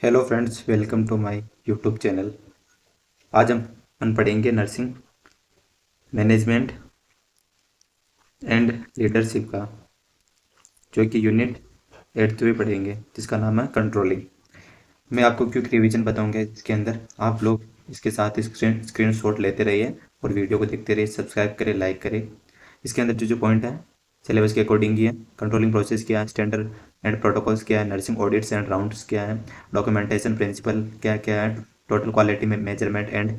Hello friends, welcome to my YouTube channel. आज हम पढ़ेंगे नर्सिंग मैनेजमेंट एंड लीडरशिप का, जो कि यूनिट 8th में पढ़ेंगे, जिसका नाम है कंट्रोलिंग। मैं आपको क्विक रिवीजन बताऊंगा इसके अंदर। आप लोग इसके साथ स्क्रीनशॉट लेते रहिए और वीडियो को देखते रहिए। सब्सक्राइब करें, लाइक करें। इसके अंदर जो जो पॉइंट है सिलेबस के अकॉर्डिंग ही है। कंट्रोलिंग प्रोसेस क्या है, स्टैंडर्ड एंड प्रोटोकॉल्स क्या है, नर्सिंग ऑडिट्स एंड राउंड्स क्या है, डॉक्यूमेंटेशन प्रिंसिपल क्या क्या है, total quality measurement and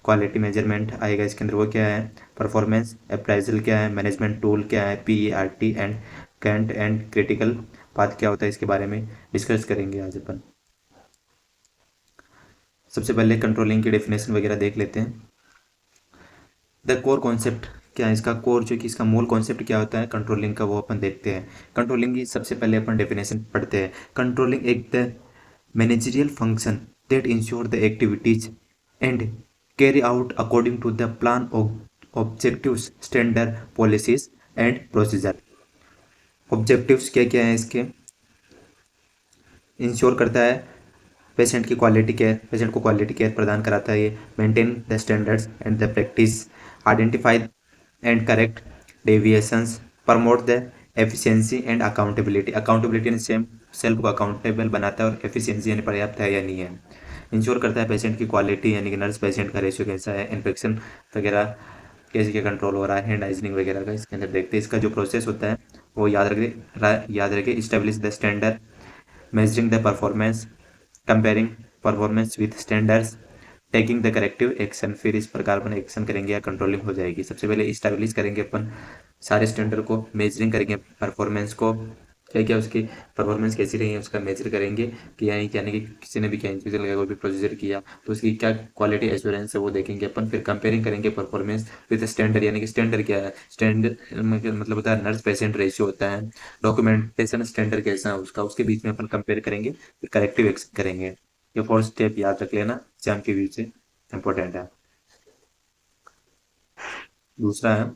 quality measurement आएगा इसके अंदर, वो क्या है, परफॉर्मेंस अप्राइजल क्या है, मैनेजमेंट टूल क्या है, PERT and Gantt and critical path क्या होता है, इसके बारे में डिस्कस करेंगे आज अपन। सबसे पहले कंट्रोलिंग की डेफिनेशन वगैरह देख लेते हैं। द कोर कॉन्सेप्ट क्या है, इसका कोर जो कि इसका मूल कॉन्सेप्ट क्या होता है कंट्रोलिंग का, वो अपन देखते हैं। कंट्रोलिंग की सबसे पहले अपन डेफिनेशन पढ़ते हैं। कंट्रोलिंग एक the managerial function that ensure the activities and carry out according to the plan objectives standard policies and procedure. Objectives क्या क्या है इसके, इंश्योर करता है पेशेंट की क्वालिटी केयर, पेशेंट को क्वालिटी केयर प्रदान कराता है ये। Maintain the standards and the practice, identify and correct deviations, promote the efficiency and accountability. Accountability ने सेम सेल्फ को अकाउंटेबल बनाता है, और एफिशिएंसी यानी पर्याप्त है या नहीं है। इंश्योर करता है पेशेंट की क्वालिटी, यानी कि नर्स पेशेंट का रेशियो कैसा है, इन्फेक्शन वगैरह कैसे क्या कंट्रोल हो रहा है, हैंड हाइजीनिंग वगैरह का इसके अंदर देखते हैं। इसका जो प्रोसेस होता है वो याद रखे establish the standard, measuring the performance, comparing performance with standards, taking the corrective action. फिर इस प्रकार अपन एक्शन करेंगे या कंट्रोलिंग हो जाएगी। सबसे पहले इस्टेब्लिश करेंगे अपन सारे स्टैंडर्ड को, मेजरिंग करेंगे परफॉर्मेंस को, क्या क्या उसकी परफॉर्मेंस कैसी रही है उसका मेजर करेंगे कि यानी कि किसी ने भी क्या इंडिविजुअल का कोई भी प्रोसीजर किया तो उसकी क्या क्वालिटी एश्योरेंस है वो देखेंगे अपन। फिर कंपेयरिंग करेंगे परफॉर्मेंस विद स्टैंडर्ड, यानी कि स्टैंडर्ड क्या है, स्टैंडर्ड मतलब होता है नर्स पेशेंट रेशियो होता है, डॉक्यूमेंटेशन स्टैंडर्ड कैसा है उसका, उसके बीच में अपन कंपेयर करेंगे, फिर करेक्टिव एक्शन करेंगे। ये 4 स्टेप याद रख लेना, एग्जाम के व्यू से इंपॉर्टेंट है। दूसरा है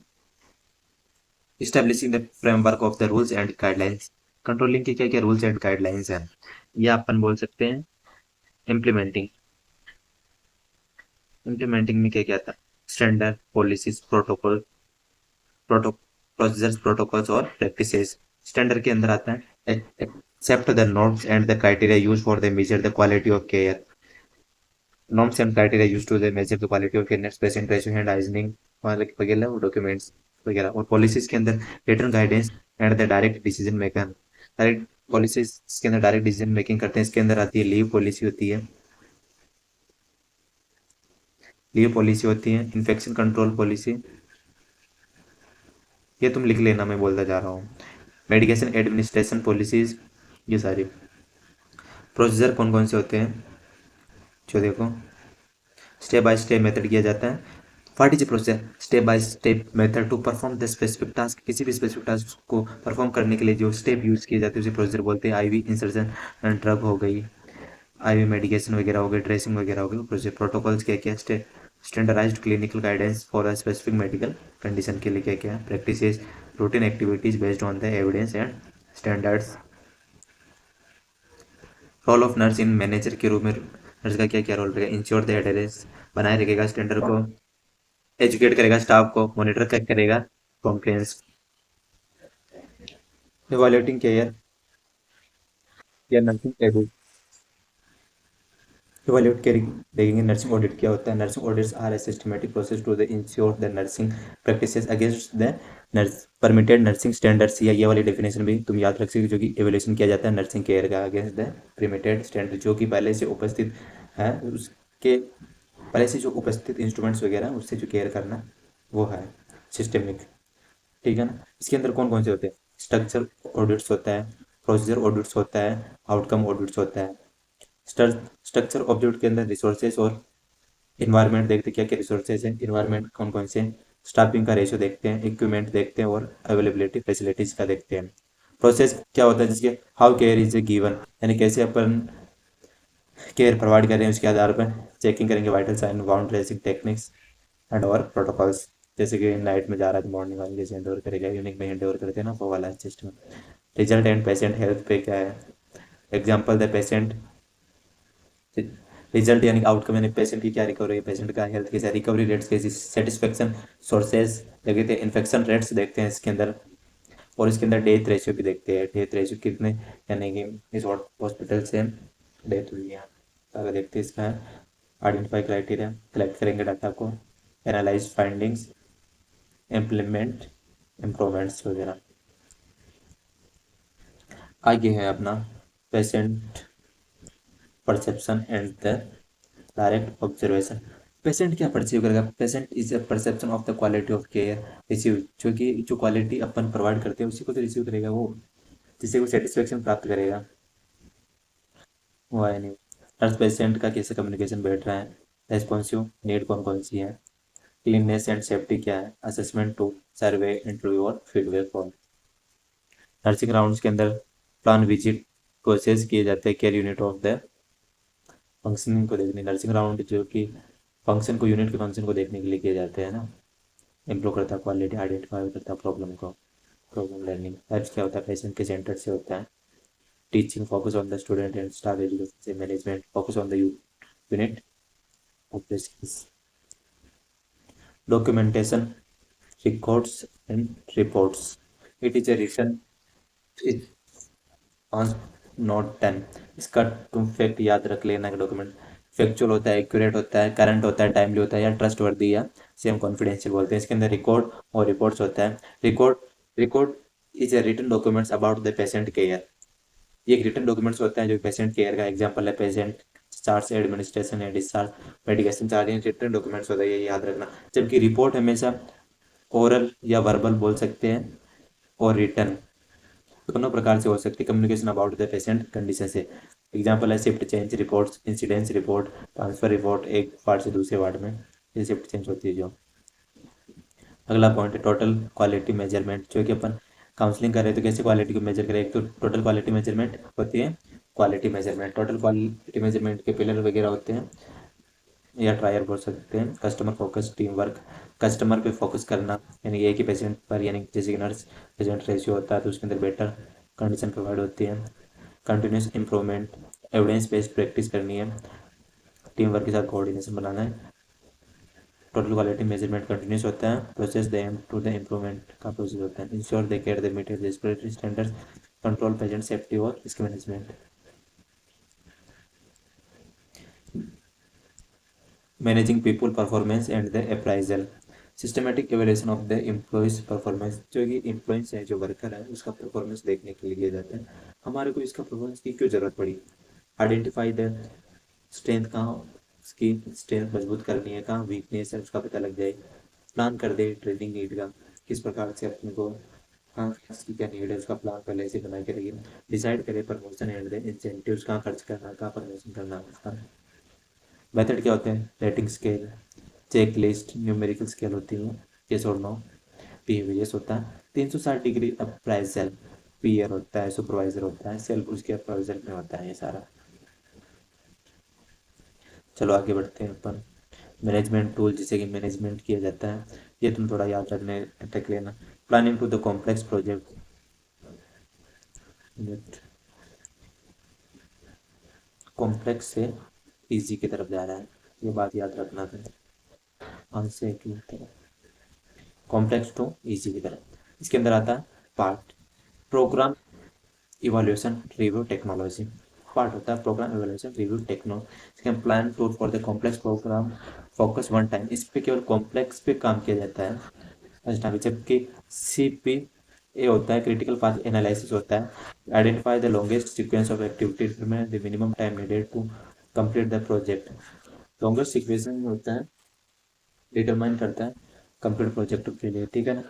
establishing the framework of the rules and guidelines. Controlling के क्या क्या रूल्स एंड गाइडलाइंस हैं, या अपन बोल सकते हैं इम्प्लीमेंटिंग। इम्प्लीमेंटिंग में क्या क्या था, standard policies protocol procedures protocols और प्रैक्टिसेस। स्टैंडर्ड के अंदर आता है except the norms and the criteria use for the measure the quality of care. Norms and criteria use to the measure the quality of care, patient ratio, hand hygiening वगैरह, वो documents वगैरह। और policies के अंदर written guidance and the direct decision maker. Direct policies के अंदर direct decision making करते हैं। इसके अंदर आती है लीव पॉलिसी होती है, लीव पॉलिसी होती है, इन्फेक्शन कंट्रोल पॉलिसी, ये तुम लिख लेना, मैं बोलता जा रहा हूँ। मेडिकेशन एडमिनिस्ट्रेशन पॉलिसीज, ये सारी। प्रोसीजर कौन कौन से होते हैं, जो देखो स्टेप बाय स्टेप मेथड किया जाता है। What is procedure, step by step method to perform the specific task. किसी भी स्पेसिफिक टास्क को परफॉर्म करने के लिए जो स्टेप यूज किए जाते हैं उसे प्रोसीजर बोलते हैं। आईवी इंसर्जन ड्रग हो गई, आईवी मेडिकेशन वगैरह हो गई, ड्रेसिंग वगैरह हो गई, प्रोसीजर। प्रोटोकॉल्स क्या क्या, standardised clinical guidance for a specific medical condition के लिए क्या क्या, practices, routine activities based on the evidence and standards. Role of nurse in manager के रूप में नर्स का क्या क्या रोल रहेगा, इंश्योर द एडहेरेंस, बनाए रखेगा स्टैंडर्ड को, एजुकेट करेगा स्टाफ को, मॉनिटर करेगा कॉम्प्लेंस। इवैल्यूएटिंग केयर या नर्सिंग इवैल्यूएट करेंगे, देखेंगे नर्सिंग ऑडिट क्या होता है। Nursing audits are a systematic process to the ensure the nursing practices against the nurse permitted nursing standards. या ये वाली डेफिनेशन भी तुम याद रख सकते हो, जो कि एवोल्यूशन किया जाता है नर्सिंग केयर का अगेंस्ट द परमिटेड स्टैंडर्ड, जो कि पहले से उपस्थित है उसके, पहले से जो उपस्थित इंस्ट्रूमेंट्स वगैरह उससे जो केयर करना वो है सिस्टमिक, ठीक है ना। इसके अंदर कौन कौन से होते हैं, स्ट्रक्चर ऑडिट्स होता है, प्रोसीजर ऑडिट्स होता है, आउटकम ऑडिट्स होता है। स्ट्रक्चर ऑब्जेक्ट के अंदर रिसोर्सेज और इन्वायरमेंट देखते हैं, क्या क्या रिसोर्सेज हैं, इन्वायरमेंट कौन कौन से, स्टाफिंग का रेशियो देखते हैं, इक्विपमेंट देखते हैं, और अवेलेबिलिटी फैसिलिटीज का देखते हैं। प्रोसेस क्या होता है, जिसके how care is a given, यानी कैसे अपन केयर प्रोवाइड कर रहे हैं उसके आधार पर चेकिंग करेंगे, vital sign, wound dressing techniques and और प्रोटोकॉल्स। जैसे कि नाइट में जा रहा है तो मॉर्निंग वाले जैसे हैंड ओवर करेगा, इवनिंग में हैंड ओवर करते हैं ना, वो वाला system. Result and patient health पे क्या है, एग्जाम्पल द पेशेंट रिजल्ट यानी आउटकम यानी पेशेंट की क्या रिकवरी है, पेशेंट का हेल्थ कैसा, रिकवरी रेट्स कैसी, सेटिस्फेक्शन, सोर्सेज देखते हैं, इन्फेक्शन रेट्स देखते हैं इसके अंदर, और इसके अंदर डेथ रेशियो भी देखते हैं, डेथ रेशियो कितने यानी कि इस हॉस्पिटल से डेथ हुई है अगर देखते हैं इसका। आइडेंटिफाई क्राइटेरिया, कलेक्ट करेंगे डाटा को, एनालाइज फाइंडिंग्स, इम्प्लीमेंट इम्प्रूवमेंट्स वगैरह। आगे है अपना patient perception and the direct observation. Patient क्या परसीव करेगा, patient is a perception of the quality of care receive, जो कि जो क्वालिटी अपन प्रोवाइड करते हैं उसी को तो रिसीव करेगा वो, जिससे वो सेटिस्फेक्शन प्राप्त करेगा, वो है नहीं। हर पेशेंट का कैसे कम्युनिकेशन बैठ रहा है, रेस्पॉन्सिव नीड कौन कौन सी है, क्लीननेस एंड सेफ्टी क्या है, असेसमेंट टू सर्वे इंटरव्यू और फीडबैक फॉर्म। नर्सिंग राउंड्स के अंदर प्लान विजिट प्रोसेस किए जाते हैं care unit of the functioning को देखने, नर्सिंग राउंड जो कि फंक्शन को, यूनिट के फंक्शन को देखने के लिए किए जाते हैं ना। इम्प्रूव करता है क्वालिटी, आइडेंटिफाई करता है प्रॉब्लम को, प्रॉब्लम लर्निंग टाइप्स क्या होता है, पेशेंट के सेंटर से होता है, teaching focus on the student and staff education से, management focus on the unit operations, documentation, records and reports. It is a written on note 10। इसका तुम फैक्ट याद रख लेना कि डॉक्यूमेंट फैक्चुअल होता है, एक्यूरेट होता है, करंट होता है, टाइमली होता है, या ट्रस्ट वर्दी या सेम कॉन्फिडेंशियल बोलते हैं। इसके अंदर रिकॉर्ड और रिपोर्ट्स होता है। Record record is a written documents about the patient care. ये एक रिटन डॉक्यूमेंट्स होता है जो पेशेंट केयर का एग्जाम्पल है, पेशेंट चार्ज, एडमिनिस्ट्रेशन या discharge, medication chart, written documents होता है, ये याद रखना। जबकि रिपोर्ट हमेशा ओरल या वर्बल बोल सकते हैं, और रिटर्न दोनों प्रकार से हो सकती है, communication about the patient condition से। एग्जांपल है shift change reports, incidence report, transfer report, एक वार्ड से दूसरे वार्ड में ये शिफ्ट चेंज होती है जो। अगला पॉइंट है टोटल क्वालिटी मेजरमेंट, जो कि अपन काउंसलिंग कर रहे हैं तो कैसे क्वालिटी को मेजर करें। एक तो टोटल क्वालिटी मेजरमेंट होती है, quality measurement, total quality measurement के पिलर वगैरह होते हैं या ट्रायर बोल सकते हैं। Customer focus, team work, customer पे फोकस करना, यानी ये कि पेशेंट पर, यानी जैसे कि नर्स पेशेंट रेशियो होता है तो उसके अंदर बेटर कंडीशन प्रोवाइड होती है। Continuous improvement, evidence based practice करनी है, टीम वर्क के साथ कोऑर्डिनेशन बनाना है। टोटल क्वालिटी मेजरमेंट कंटिन्यूस होता है, process the aim to the improvement का प्रोसेस होता है। Ensure they care the meet respiratory standards, control patient safety और risk management. Managing people performance and the appraisal, systematic evaluation of the employees performance, जो कि employees है, जो worker है, उसका परफॉर्मेंस देखने के लिए किया जाता है। हमारे को इसका परफॉर्मेंस की क्यों जरूरत पड़ी, आइडेंटिफाई द स्ट्रेंथ, कहाँ उसकी स्ट्रेंथ मजबूत करनी है, कहाँ वीकनेस है उसका पता लग जाए। प्लान कर दे ट्रेनिंग नीड का, किस प्रकार से अपने को, हाँ इसकी क्या नीड है, उसका प्लान पहले से बना के रखिए। डिसाइड करे प्रमोशन एंड द इंसेंटिव्स, कहाँ खर्च करना है, कहाँ प्रमोशन करना है उसका। मेथड क्या होते हैं, rating scale, check list, numerical scale होती है, यस और नो, बिहेवियर्स होता है, 360 डिग्री अप्राइजल, पीयर होता है, सुपरवाइजर होता है, सेल्फ उसके अप्राइजल में होता है ये सारा। चलो आगे बढ़ते हैं अपन। मैनेजमेंट टूल, जिसे कि मैनेजमेंट किया जाता है, ये तुम थोड़ा याद रखने रख लेना। Planning to the complex project, complex से इजी की तरफ जा रहा है, ये बात याद रखना था, आंसर की तरफ, कॉम्प्लेक्स टू इजी की तरफ। इसके अंदर आता है PERT, program evolution review technology, PERT होता है program evolution review technology. Plan tool for the complex program focus one time, इस पे केवल कॉम्प्लेक्स पे काम किया जाता है अच्छा। जबकि सी पी ए होता है क्रिटिकल पाथ एनालिसिस होता है, identify the longest sequence of activity, determine the minimum time needed to complete the project. Longest sequence में होता है, डिटरमाइन करता है कंप्लीट प्रोजेक्ट के लिए, ठीक है ना।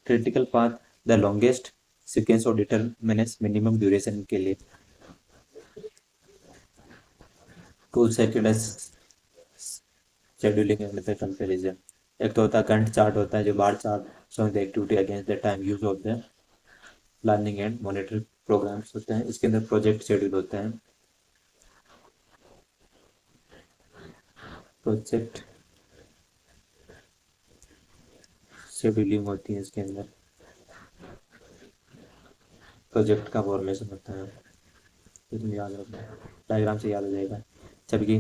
Critical path, the longest sequence of determines minimum duration के लिए। Tool second scheduling and the comparison, एक तो होता है कंट चार्ट होता है जो bar chart showing the activity against the time use होते हैं। प्लानिंग एंड मॉनिटरिंग प्रोग्राम्स होते हैं, इसके अंदर प्रोजेक्ट शेड्यूल होता है, प्रोजेक्ट शेड्यूलिंग होती है इसके अंदर, प्रोजेक्ट का फॉर्मेशन होता है, इसमें याद रखना, डायग्राम से याद हो जाएगा। जबकि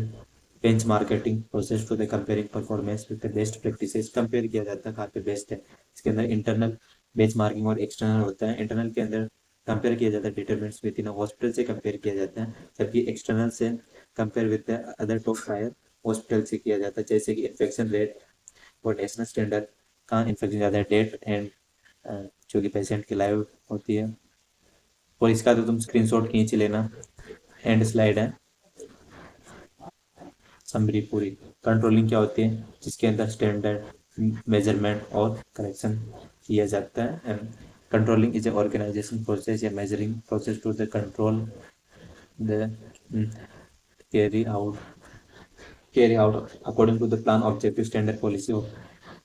bench marketing process to the comparing performance with the best practices, compare किया जाता है कहाँ पे बेस्ट है। इसके अंदर इंटरनल बेंच मार्किंग और एक्सटर्नल होता है। इंटरनल के अंदर कंपेयर किया जाता है डिटरमिनेंट्स विद इन हॉस्पिटल से कंपेयर किया जाता है, जबकि एक्सटर्नल से compare with the other top five hospital से किया जाता है, जैसे कि इन्फेक्शन रेट और नेशनल स्टैंडर्ड, कहाँ इन्फेक्शन ज़्यादा है, डेट एंड जो कि पेशेंट की लाइव होती है। और इसका तो तुम स्क्रीनशॉट खींच लेना, एंड स्लाइड है। समरी पूरी। कंट्रोलिंग क्या होती है, जिसके अंदर स्टैंडर्ड मेजरमेंट और करेक्शन किया जाता है। Controlling is a organisation process या measuring process to the control the carry out carry out according to the plan objective standard policy of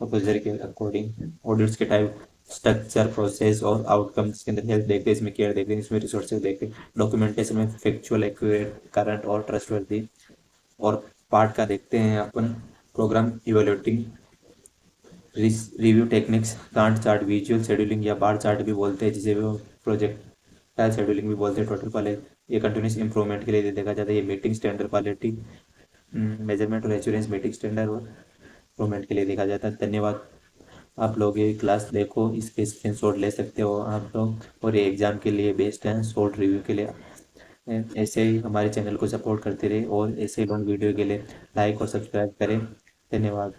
procedure के अकॉर्डिंग। ऑडिट्स के टाइप, स्ट्रक्चर, प्रोसेस और outcomes के अंदर health देखते हैं, इसमें care देखते हैं, इसमें रिसोर्सेज देखते हैं। डॉक्यूमेंटेशन में फैक्चुअल, एक्यूरेट, करंट और ट्रस्टवर्दी। और पार्ट का देखते हैं अपन, programme evaluating, review techniques, Gantt chart, visual scheduling या बार चार्ट भी बोलते हैं, जिसे वो प्रोजेक्टाइल शेड्यूलिंग भी बोलते हैं। टोटल क्वालिटी ये कंटिन्यूस इंप्रूवमेंट के लिए देखा जाता है। ये मीटिंग स्टैंडर्ड क्वालिटी मेजरमेंट और एश्योरेंस मीटिंग स्टैंडर्ड और इंप्रूवमेंट के लिए देखा जाता है। धन्यवाद। आप लोग ये क्लास देखो, इसके स्क्रीनशॉट ले सकते हो आप लोग, और ये एग्ज़ाम के लिए बेस्ट है, शॉर्ट रिव्यू के लिए। ऐसे ही हमारे चैनल को सपोर्ट करते रहे और ऐसे लॉन्ग वीडियो के लिए लाइक और सब्सक्राइब करें। धन्यवाद।